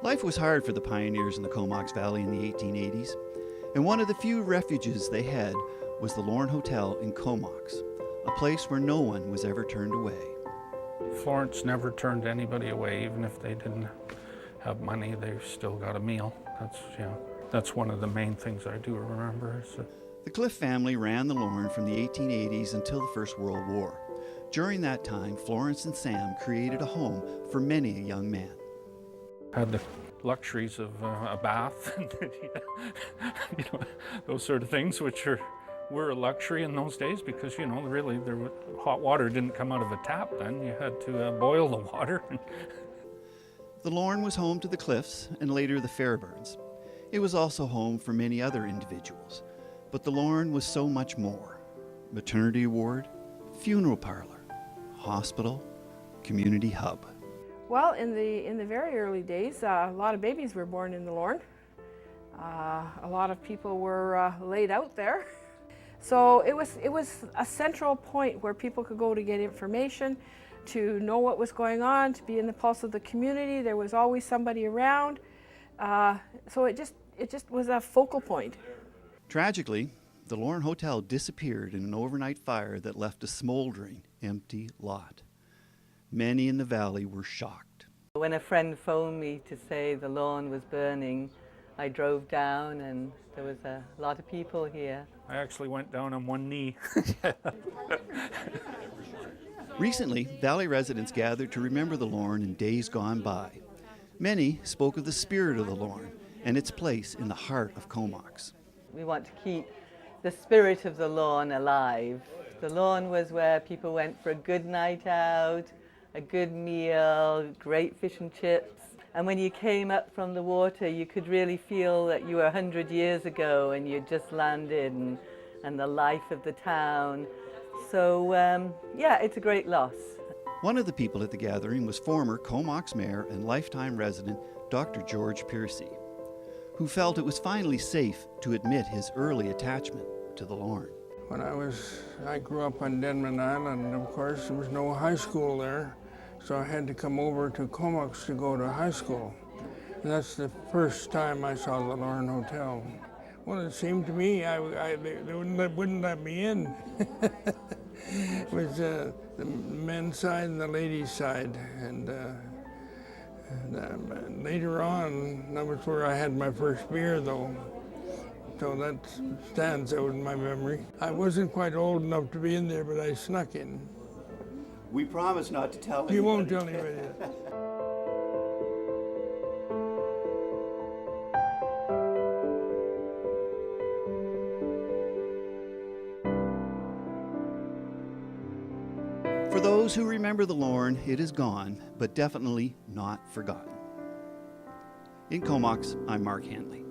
Life was hard for the pioneers in the Comox Valley in the 1880s, and one of the few refuges they had was the Lorne Hotel in Comox, a place where no one was ever turned away. Florence never turned anybody away, even if they didn't have money, they still got a meal. That's one of the main things I do remember. The Cliff family ran the Lorne from the 1880s until the First World War. During that time, Florence and Sam created a home for many a young man. Had the luxuries of a bath, and those sort of things, which were a luxury in those days because, really hot water didn't come out of a tap then. You had to boil the water. The Lorne was home to the Cliffs and later the Fairburns. It was also home for many other individuals, but the Lorne was so much more. Maternity ward, funeral parlor, hospital, community hub. Well, in the very early days, a lot of babies were born in the Lorne. A lot of people were laid out there. So it was a central point where people could go to get information, to know what was going on, to be in the pulse of the community. There was always somebody around. So it just was a focal point. Tragically, the Lorne Hotel disappeared in an overnight fire that left a smoldering, empty lot. Many in the valley were shocked. When a friend phoned me to say the Lorne was burning, I drove down and there was a lot of people here. I actually went down on one knee. Recently, valley residents gathered to remember the Lorne in days gone by. Many spoke of the spirit of the Lorne and its place in the heart of Comox. We want to keep the spirit of the Lorne alive. The Lorne was where people went for a good night out, a good meal, great fish and chips. And when you came up from the water, you could really feel that you were 100 years ago and you just landed, and the life of the town. So, yeah, it's a great loss. One of the people at the gathering was former Comox mayor and lifetime resident Dr. George Piercy, who felt it was finally safe to admit his early attachment to the Lorne. When I grew up on Denman Island, and of course there was no high school there, so I had to come over to Comox to go to high school. And that's the first time I saw the Lorne Hotel. Well, it seemed to me they wouldn't let me in. It was the men's side and the ladies' side. And later on, that was where I had my first beer, though. So that stands out in my memory. I wasn't quite old enough to be in there, but I snuck in. We promise not to tell anybody. You won't tell anybody. For those who remember the Lorne, it is gone, but definitely not forgotten. In Comox, I'm Mark Hanley.